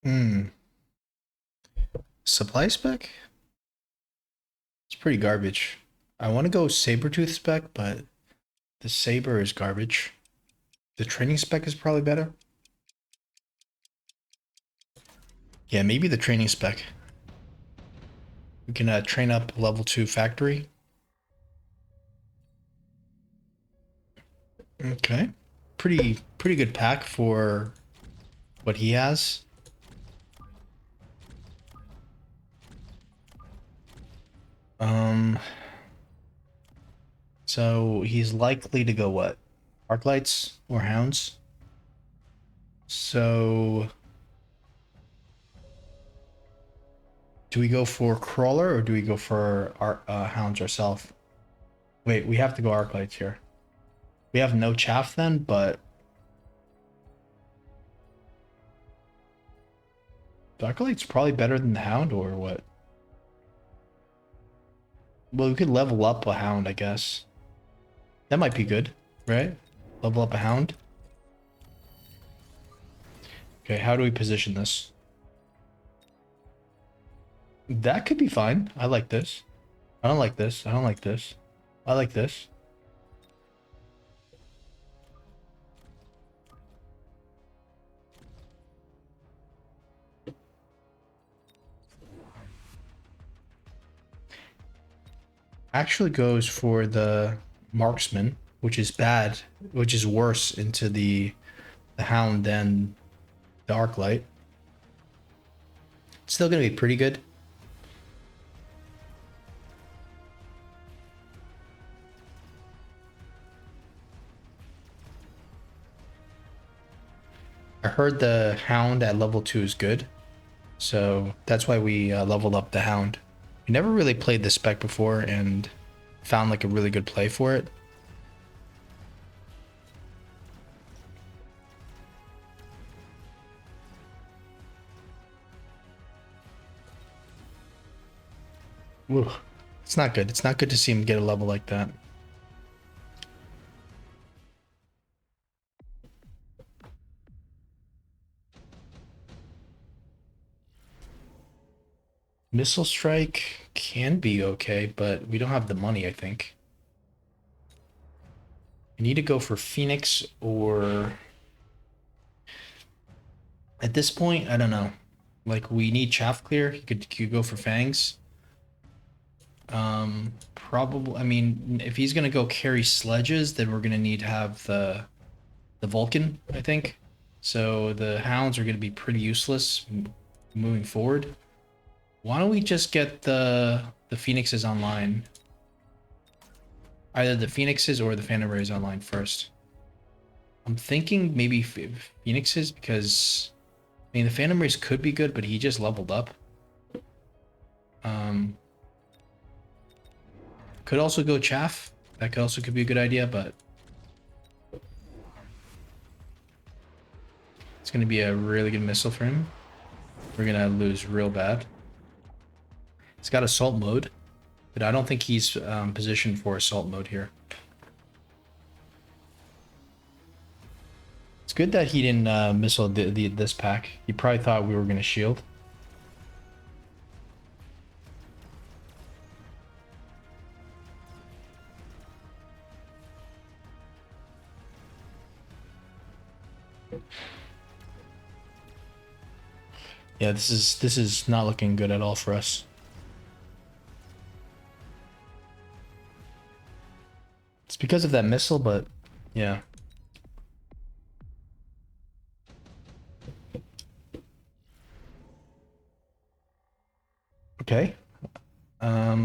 Hmm. Supply spec? It's pretty garbage. I want to go Sabertooth spec, but the Saber is garbage. The training spec is probably better. Yeah, maybe the training spec. We can train up level 2 factory. Okay. Pretty good pack for what he has. Um, so he's likely to go what? Arclights or hounds? So do we go for crawler or do we go for our hounds ourselves? Wait, we have to go arclights here. We have no chaff then, but the arclight's probably better than the hound or what? Well, we could level up a hound, I guess. That might be good, right? Level up a hound. Okay, how do we position this? That could be fine. I like this. I don't like this. I don't like this. I like this. Actually goes for the marksman, which is bad, which is worse into the hound than the arclight. Still gonna be pretty good. I heard the hound at level 2 is good, so that's why we leveled up the hound. We never really played the spec before and found like a really good play for it. Woo. It's not good. It's not good to see him get a level like that. Missile strike can be okay, but we don't have the money, I think. We need to go for Phoenix or at this point, I don't know. Like we need chaff clear. You could go for fangs. Probably. I mean, if he's gonna go carry sledges, then we're gonna need to have the Vulcan, I think. So the hounds are gonna be pretty useless moving forward. Why don't we just get the phoenixes online? Either the phoenixes or the phantom rays online first. I'm thinking maybe phoenixes because I mean the phantom rays could be good, but he just leveled up. Um, could also go chaff. That could be a good idea, but it's gonna be a really good missile for him. We're gonna lose real bad. He's got assault mode, but I don't think he's positioned for assault mode here. It's good that he didn't missile this pack. He probably thought we were gonna shield. Yeah, this is not looking good at all for us. It's because of that missile, but yeah. Okay.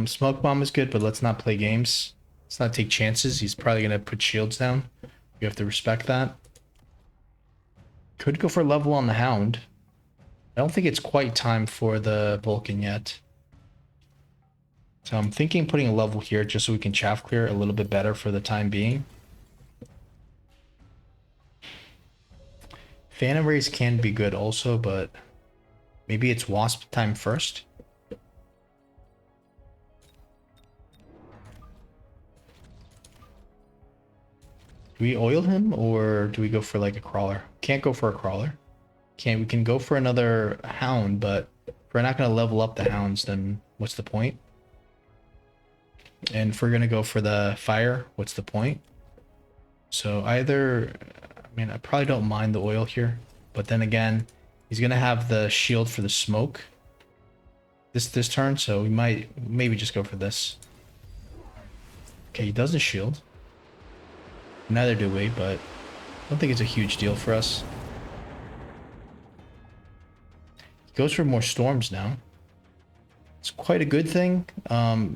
Smoke bomb is good, but let's not play games. Let's not take chances. He's probably gonna put shields down. You have to respect that. Could go for level on the hound. I don't think it's quite time for the Vulcan yet. So I'm thinking putting a level here just so we can chaff clear a little bit better for the time being. Phantom Rays can be good also, but maybe it's Wasp time first. Do we oil him or do we go for like a crawler? Can't go for a crawler. We can go for another hound, but if we're not going to level up the hounds, then what's the point? And if we're going to go for the fire, what's the point? So either, I mean, I probably don't mind the oil here, but then again, he's going to have the shield for the smoke this turn, so we might maybe just go for this. Okay, he doesn't shield. Neither do we, but I don't think it's a huge deal for us. He goes for more storms now. It's quite a good thing.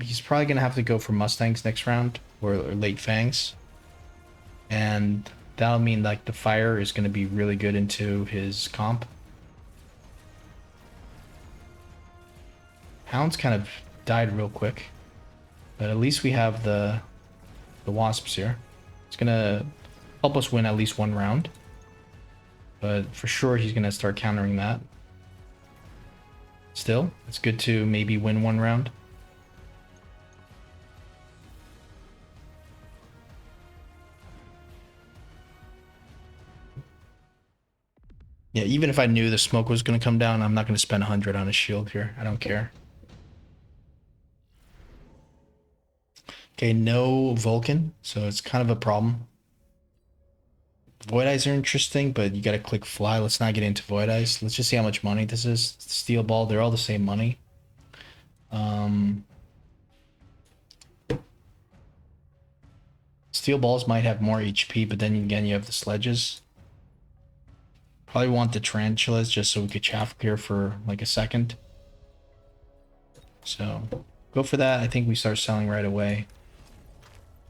He's probably going to have to go for Mustangs next round, or late Fangs. And that'll mean like the fire is going to be really good into his comp. Hounds kind of died real quick, but at least we have the wasps here. It's going to help us win at least one round, but for sure he's going to start countering that. Still, it's good to maybe win one round. Yeah, even if I knew the smoke was going to come down, I'm not going to spend 100 on a shield here. I don't care. Okay, no Vulcan, so it's kind of a problem. Void Eyes are interesting, but you gotta click fly. Let's not get into Void Eyes. Let's just see how much money this is. Steel Ball, they're all the same money. Steel Balls might have more HP, but then again, you have the sledges. Probably want the Tarantulas just so we could chaff clear for like a second. So, go for that. I think we start selling right away.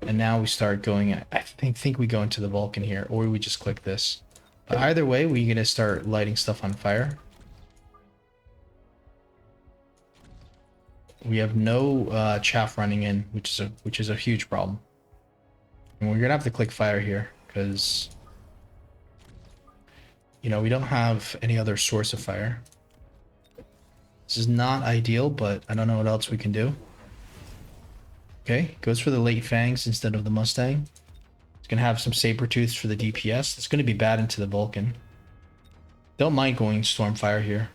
And now we start going, I think we go into the Vulcan here, or we just click this. But either way, we're going to start lighting stuff on fire. We have no chaff running in, which is a huge problem. And we're going to have to click fire here, because, you know, we don't have any other source of fire. This is not ideal, but I don't know what else we can do. Okay, goes for the late Fangs instead of the Mustang. It's going to have some Sabertooths for the DPS. It's going to be bad into the Vulcan. Don't mind going Stormfire here.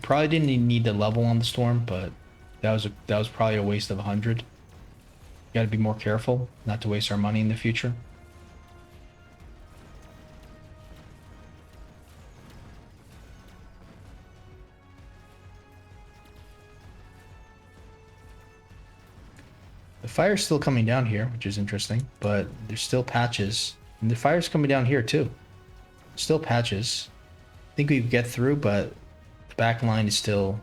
Probably didn't need the level on the Storm, but that was probably a waste of 100. Got to be more careful not to waste our money in the future. The fire's still coming down here, which is interesting, but there's still patches. And the fire's coming down here too. Still patches. I think we get through, but the back line is still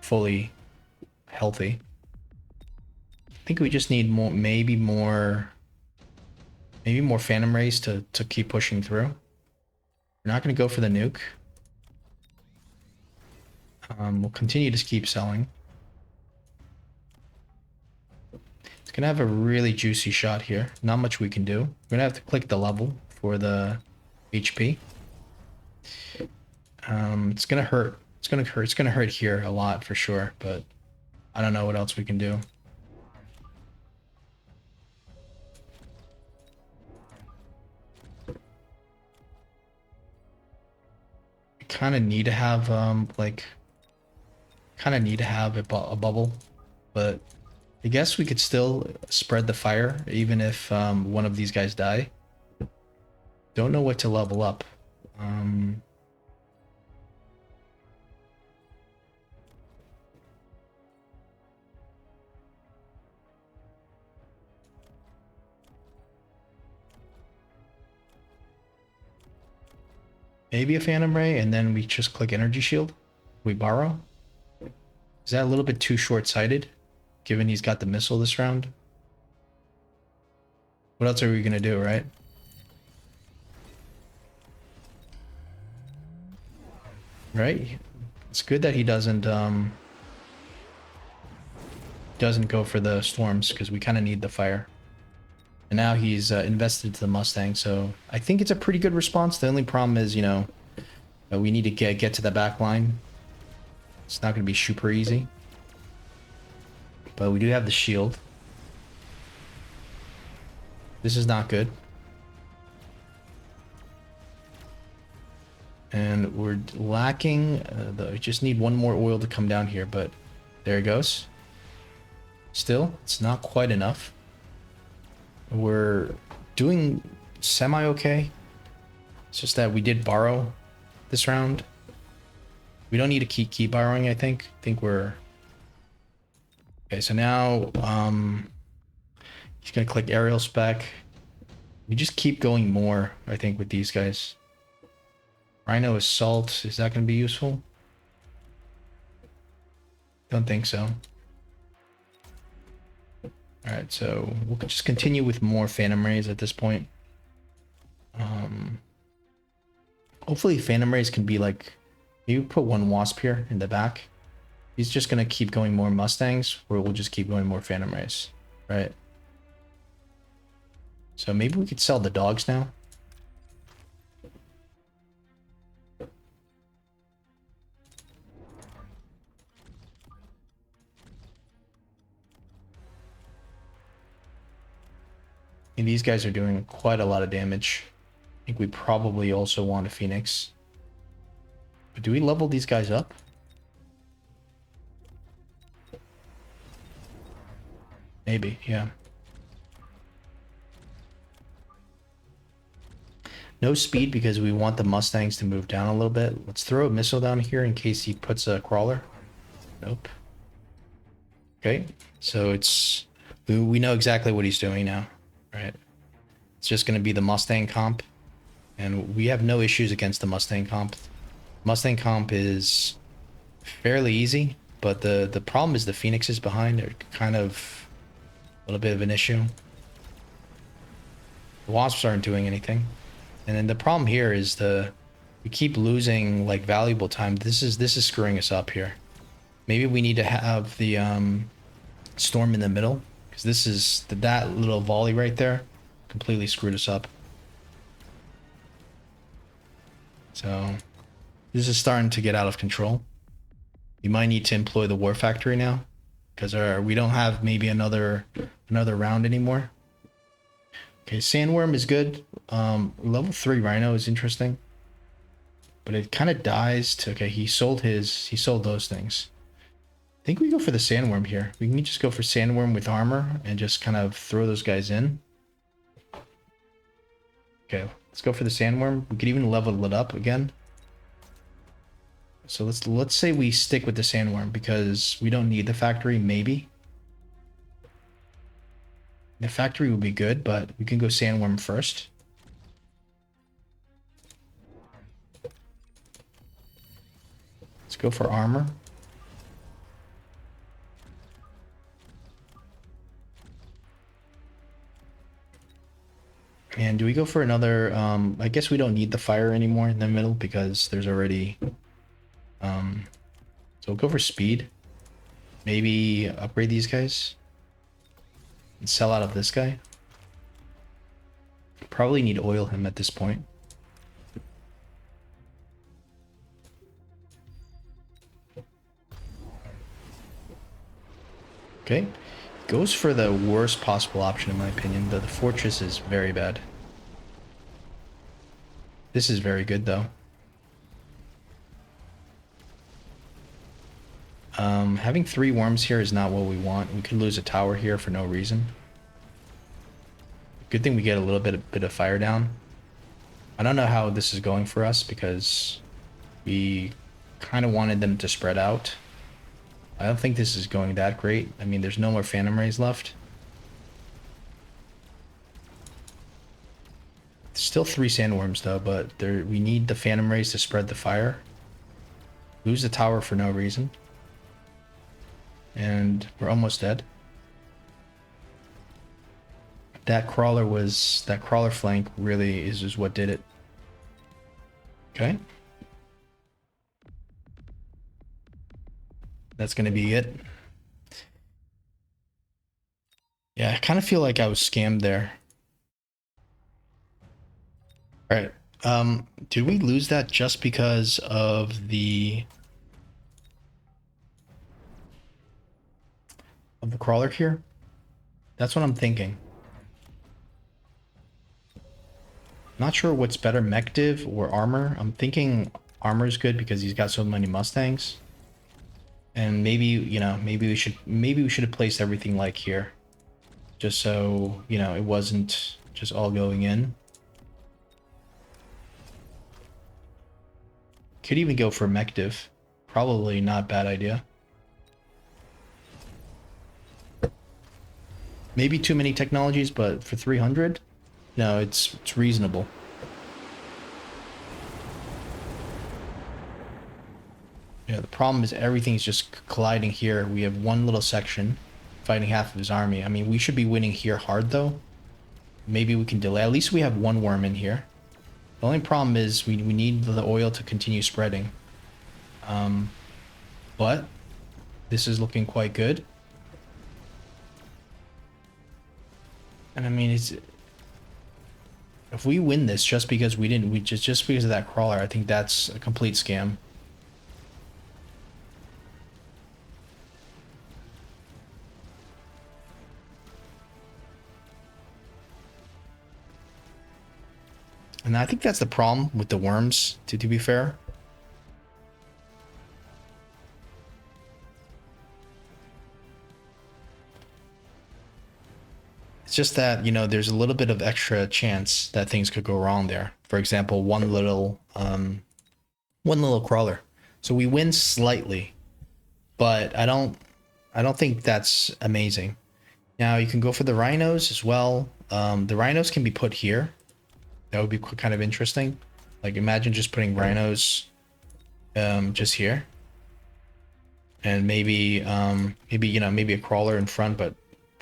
fully healthy. I think we just need more, maybe more Phantom Rays to keep pushing through. We're not going to go for the nuke. We'll continue to keep selling. It's going to have a really juicy shot here. Not much we can do. We're going to have to click the level for the HP. It's going to hurt. It's going to hurt. It's going to hurt here a lot for sure, but I don't know what else we can do. We kind of need to have a bubble, but I guess we could still spread the fire even if one of these guys die. Don't know what to level up. Maybe a Phantom Ray, and then we just click Energy Shield. We borrow. Is that a little bit too short-sighted, given he's got the missile this round? What else are we gonna do, right? Right? It's good that he doesn't go for the storms, because we kind of need the fire. And now he's invested to the Mustang, so I think it's a pretty good response. The only problem is, you know, we need to get to the back line. It's not going to be super easy. But we do have the shield. This is not good. And we're lacking, we just need one more oil to come down here, but there it goes. Still, it's not quite enough. We're doing semi-okay. It's just that we did borrow this round. We don't need to keep borrowing, I think. I think we're... Okay, so now, he's gonna click aerial spec. We just keep going more, I think, with these guys. Rhino assault, is that gonna be useful? Don't think so. Alright, so we'll just continue with more Phantom Rays at this point. Hopefully Phantom Rays can be like... Maybe put one Wasp here in the back. He's just gonna keep going more Mustangs, or we'll just keep going more Phantom Rays. Right? So maybe we could sell the dogs now. And these guys are doing quite a lot of damage. I think we probably also want a Phoenix. But do we level these guys up? Maybe, yeah. No speed because we want the Mustangs to move down a little bit. Let's throw a missile down here in case he puts a crawler. Nope. Okay, so it's... We know exactly what he's doing now, right? It's just going to be the Mustang comp. And we have no issues against the Mustang comp. Mustang comp is fairly easy, but the problem is the Phoenixes behind are kind of a little bit of an issue. The Wasps aren't doing anything. And then the problem here is we keep losing like valuable time. This is screwing us up here. Maybe we need to have the storm in the middle, because this is that little volley right there completely screwed us up. So this is starting to get out of control. We might need to employ the War Factory now, because we don't have maybe another round anymore. Okay, Sandworm is good. Level 3 Rhino is interesting, but it kind of dies to... Okay, he sold those things. I think we go for the Sandworm here. We can just go for Sandworm with armor and just kind of throw those guys in. Okay, let's go for the Sandworm. We could even level it up again. So let's say we stick with the Sandworm because we don't need the factory, maybe. The factory would be good, but we can go Sandworm first. Let's go for armor. And do we go for another... I guess we don't need the fire anymore in the middle because there's already... So we'll go for speed. Maybe upgrade these guys. And sell out of this guy. Probably need oil him at this point. Okay. Goes for the worst possible option in my opinion. The fortress is very bad. This is very good though. Having 3 worms here is not what we want. We could lose a tower here for no reason. Good thing we get a little bit of fire down. I don't know how this is going for us because we kind of wanted them to spread out. I don't think this is going that great. I mean, there's no more Phantom Rays left. Still 3 Sandworms though, but we need the Phantom Rays to spread the fire. Lose the tower for no reason. And we're almost dead. That crawler flank really is what did it. Okay. That's gonna be it. Yeah, I kind of feel like I was scammed there. Alright. Did we lose that just because of the crawler here? That's what I'm thinking. Not sure what's better, mech div or armor. I'm thinking armor is good because he's got so many Mustangs. And maybe, you know, maybe we should have placed everything like here. Just so, you know, it wasn't just all going in. Could even go for mech div. Probably not a bad idea. Maybe too many technologies, but for 300, no, it's reasonable. Yeah, the problem is everything's just colliding here. We have one little section fighting half of his army. I mean, we should be winning here hard, though. Maybe we can delay. At least we have one worm in here. The only problem is we need the oil to continue spreading. But this is looking quite good. And I mean, it's... If we win this just because just because of that crawler, I think that's a complete scam. And I think that's the problem with the worms, to be fair. It's just that, you know, there's a little bit of extra chance that things could go wrong there. For example, one little crawler. So we win slightly, but I don't think that's amazing. Now you can go for the rhinos as well. The rhinos can be put here. That would be kind of interesting. Like imagine just putting rhinos just here. And maybe you know, maybe a crawler in front, but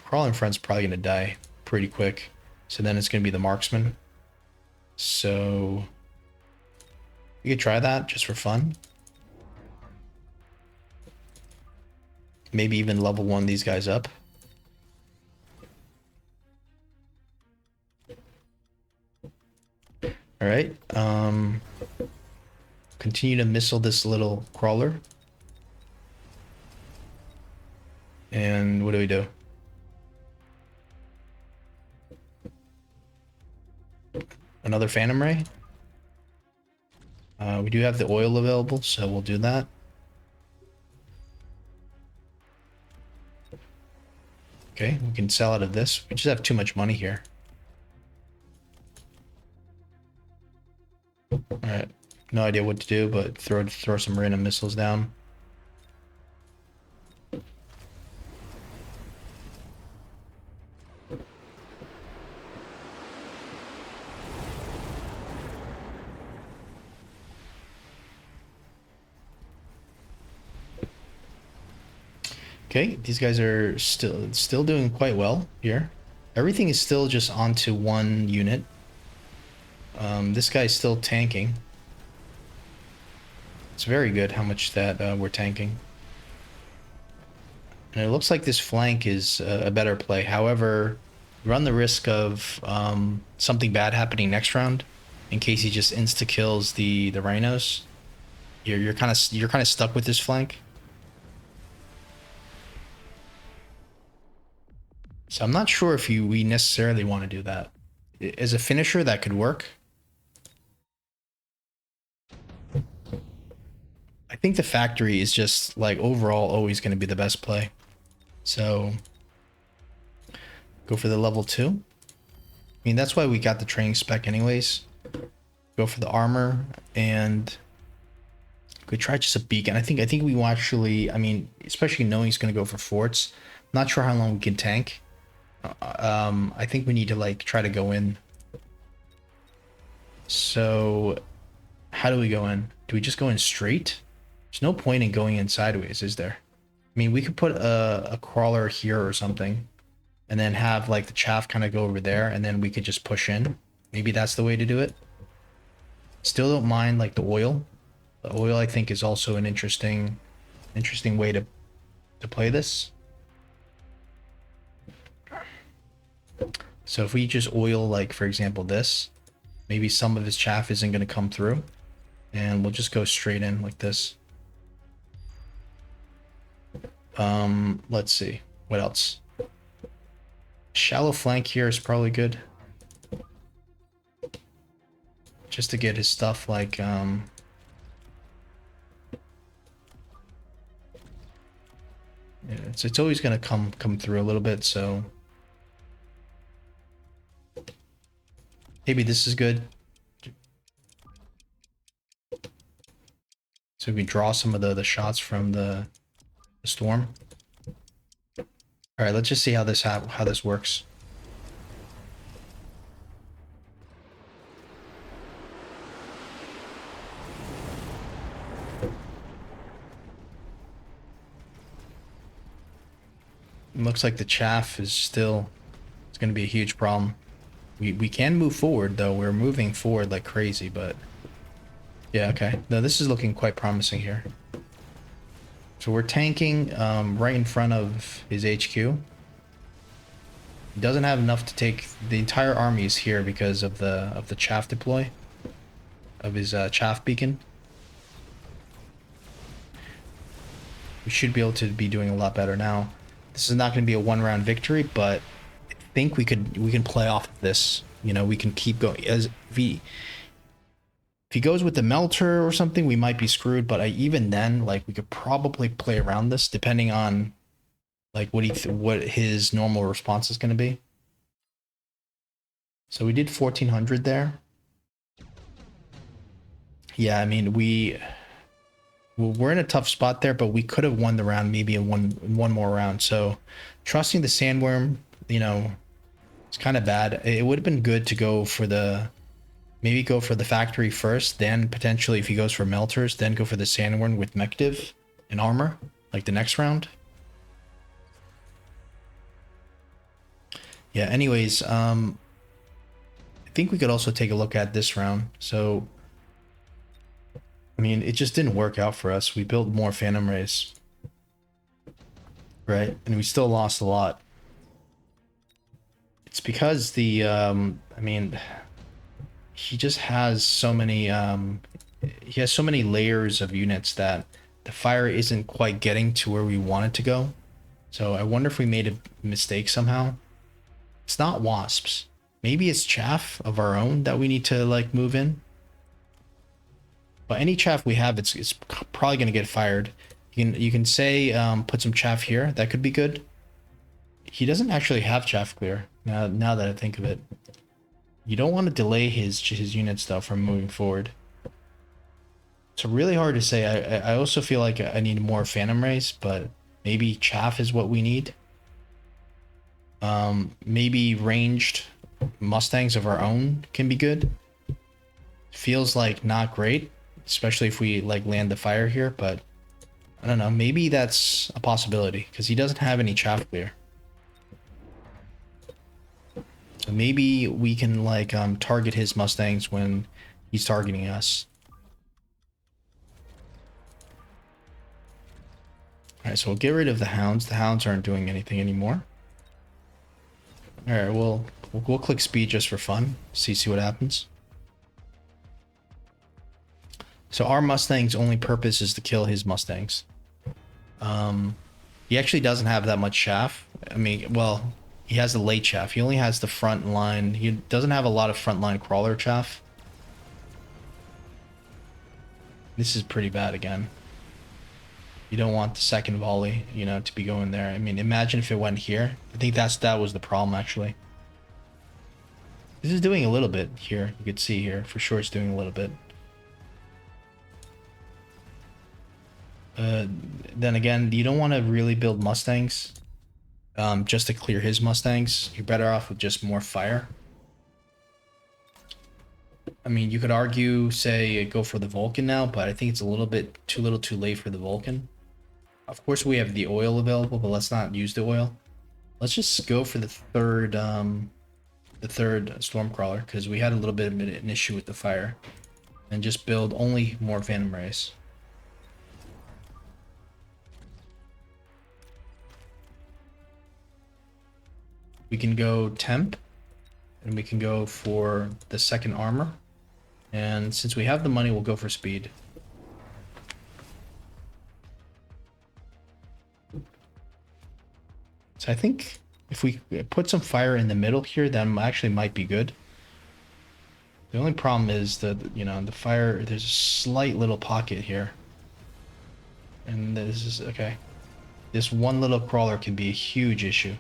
crawler in front's probably gonna die pretty quick. So then it's gonna be the marksman. So we could try that just for fun. Maybe even level 1 these guys up. All right. Continue to missile this little crawler. And what do we do? Another Phantom Ray. We do have the oil available, so we'll do that. Okay, we can sell out of this. We just have too much money here. Alright, no idea what to do, but throw some random missiles down. Okay, these guys are still doing quite well here. Everything is still just onto one unit. This guy's still tanking. It's very good how much that we're tanking. And it looks like this flank is a better play. However, run the risk of something bad happening next round in case he just insta kills the rhinos. You're kind of stuck with this flank. So I'm not sure if we necessarily want to do that. As a finisher, that could work. I think the factory is just, like, overall always going to be the best play. So, go for the level 2. I mean, that's why we got the training spec anyways. Go for the armor, and we try just a beacon. I think we will actually, I mean, especially knowing he's going to go for forts. Not sure how long we can tank. I think we need to, like, try to go in. So, how do we go in? Do we just go in straight? There's no point in going in sideways, is there? I mean, we could put a crawler here or something, and then have, like, the chaff kind of go over there, and then we could just push in. Maybe that's the way to do it. Still don't mind, like, the oil. The oil, I think, is also an interesting way to play this. So if we just oil, like, for example, this, maybe some of his chaff isn't going to come through, and we'll just go straight in like this. Let's see. What else? Shallow flank here is probably good. just to get his stuff like yeah, it's always gonna come through a little bit, so maybe this is good. So we draw some of the shots from the storm. All right, let's just see how this works. It looks like the chaff is still, it's going to be a huge problem. We can move forward though. We're moving forward like crazy, but yeah, okay. No, this is looking quite promising here. So we're tanking right in front of his HQ. He doesn't have enough to take the entire army is here because of the chaff deploy of his chaff beacon. We should be able to be doing a lot better now. This is not going to be a one-round victory, but I think we can play off of this. You know, we can keep going. As if he goes with the melter or something, we might be screwed. But even then, like, we could probably play around this depending on like what his normal response is going to be. So we did 1400 there. Yeah, I mean we're in a tough spot there, but we could have won the round maybe in one more round. So trusting the sandworm, you know, it's kind of bad. It would have been good to go for maybe go for the factory first, then potentially if he goes for melters, then go for the sandworm with mech div and armor, like the next round. Yeah, anyways, I think we could also take a look at this round. So I mean, it just didn't work out for us. We built more Phantom Rays, right? And we still lost a lot. It's because the, I mean, he just has so many, he has so many layers of units that the fire isn't quite getting to where we want it to go. So I wonder if we made a mistake somehow. It's not wasps. Maybe it's chaff of our own that we need to like move in. But any chaff we have, it's probably going to get fired. You can say put some chaff here. That could be good. He doesn't actually have chaff clear now that I think of it. You don't want to delay his unit stuff from moving forward. It's really hard to say. I also feel like I need more Phantom Rays, but maybe chaff is what we need. Maybe ranged Mustangs of our own can be good. Feels like not great, especially if we like land the fire here, but I don't know, maybe that's a possibility because he doesn't have any chaff clear. So maybe we can like target his Mustangs when he's targeting us. All right, so we'll get rid of the hounds. The hounds aren't doing anything anymore. All right, we'll click speed just for fun. See what happens. So our Mustang's only purpose is to kill his Mustangs. He actually doesn't have that much chaff. I mean, well, he has the late chaff. He only has the front line. He doesn't have a lot of frontline crawler chaff. This is pretty bad again. You don't want the second volley, you know, to be going there. I mean, imagine if it went here. I think that was the problem, actually. This is doing a little bit here. You could see here. For sure it's doing a little bit. Then again, you don't want to really build Mustangs just to clear his Mustangs. You're better off with just more fire. I mean, you could argue, say, go for the Vulcan now, but I think it's a little bit too late for the Vulcan. Of course, we have the oil available, but let's not use the oil. Let's just go for the third Stormcrawler, because we had a little bit of an issue with the fire. And just build only more Phantom Rays. We can go temp, and we can go for the second armor. And since we have the money, we'll go for speed. So I think if we put some fire in the middle here, that actually might be good. The only problem is that, you know, the fire, there's a slight little pocket here. And this is, okay. This one little crawler can be a huge issue.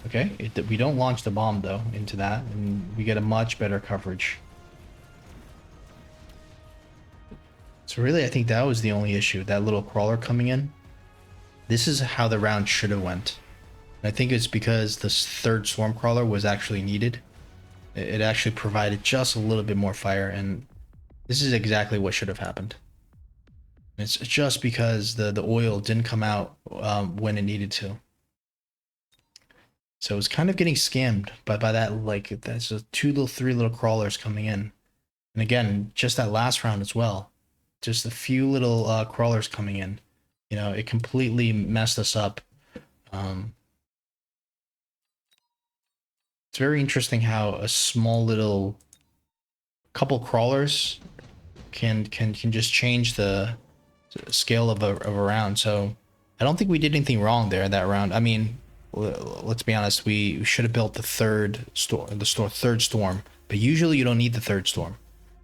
Okay, we don't launch the bomb though into that, and we get a much better coverage. So really, I think that was the only issue, that little crawler coming in. This is how the round should have went. And I think it's because this third swarm crawler was actually needed. It actually provided just a little bit more fire, and this is exactly what should have happened. It's just because the oil didn't come out when it needed to. So it was kind of getting scammed by that, like, that's a three little crawlers coming in. And again, just that last round as well. Just a few little crawlers coming in. You know, it completely messed us up. It's very interesting how a small little couple crawlers can just change the scale of a round. So I don't think we did anything wrong there that round. I mean, let's be honest, we should have built the third storm, but usually you don't need the third storm.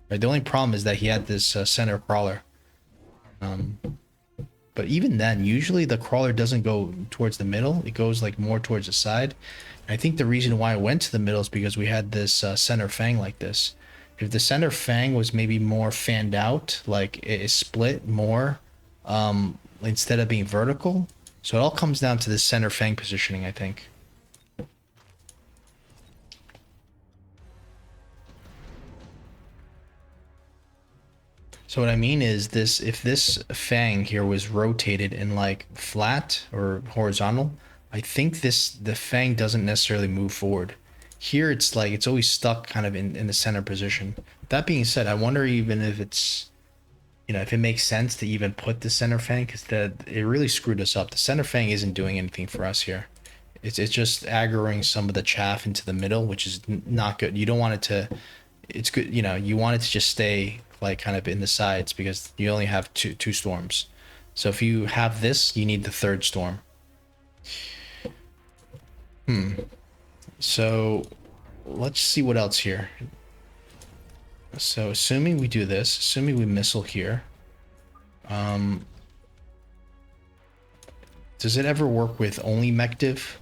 Right? The only problem is that he had this center crawler. But even then, usually the crawler doesn't go towards the middle. It goes like more towards the side. And I think the reason why it went to the middle is because we had this center fang like this. If the center fang was maybe more fanned out, like it split more instead of being vertical. So it all comes down to the center fang positioning, I think. So what I mean is this, if this fang here was rotated in like flat or horizontal, I think the fang doesn't necessarily move forward. Here it's like it's always stuck kind of in the center position. That being said, I wonder even if it's, you know, if it makes sense to even put the center fang, because it really screwed us up. The center fang isn't doing anything for us here. It's just aggroing some of the chaff into the middle, which is not good. You don't want it to, it's good, you know, you want it to just stay like kind of in the sides because you only have two storms. So if you have this, you need the third storm. So let's see what else here. So assuming we do this, assuming we missile here, does it ever work with only Mecdiv?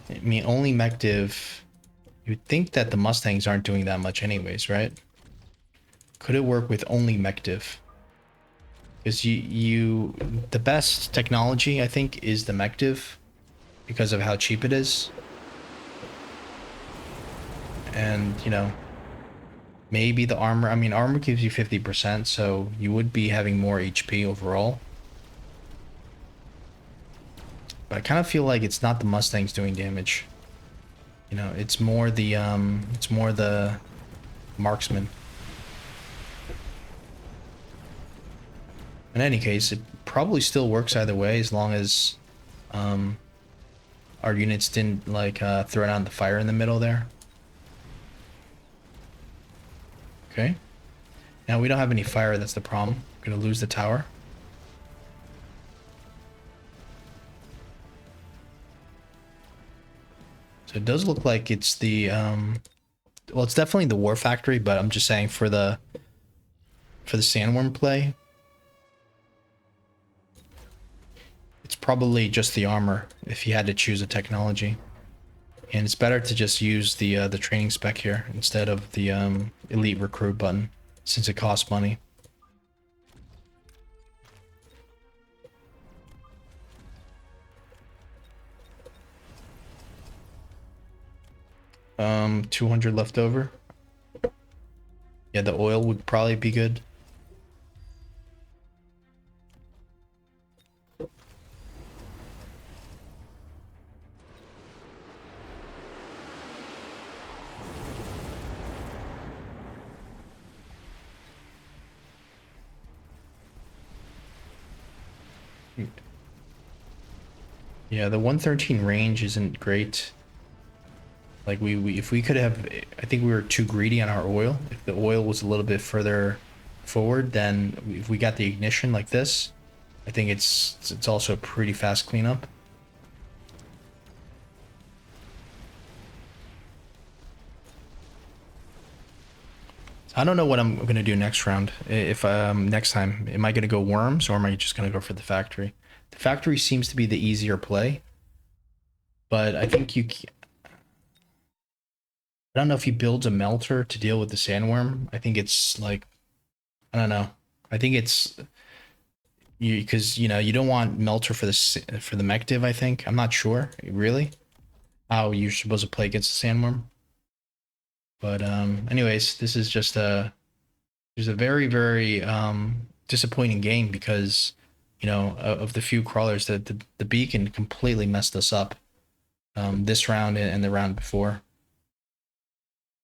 I mean, only Mecdiv, you'd think that the Mustangs aren't doing that much anyways, right? Could it work with only Mecdiv? Because the best technology, I think, is the Mecdiv because of how cheap it is. And, you know, maybe the armor, I mean, armor gives you 50%, so you would be having more HP overall. But I kind of feel like it's not the Mustangs doing damage. You know, it's more the marksman. In any case, it probably still works either way as long as our units didn't like throw down the fire in the middle there. Okay. Now we don't have any fire, that's the problem. We're gonna lose the tower. So it does look like it's the well, it's definitely the war factory, but I'm just saying for the sandworm play, it's probably just the armor if you had to choose a technology. And it's better to just use the training spec here instead of the elite recruit button, since it costs money. Um, 200 left over. Yeah, the oil would probably be good. Yeah, the 113 range isn't great. Like we if we could have, I think we were too greedy on our oil. If the oil was a little bit further forward, then if we got the ignition like this, I think it's also a pretty fast cleanup. I don't know what I'm gonna do next round. If next time, am I gonna go worms or am I just gonna go for the factory? The factory seems to be the easier play, but I think I don't know if he builds a melter to deal with the sandworm. I think it's like I don't know. I think it's you because you don't want melter for the mech div. I think I'm not sure really how you're supposed to play against the sandworm. But anyways, this is just a very very disappointing game because of the few crawlers that the beacon completely messed us up this round and the round before.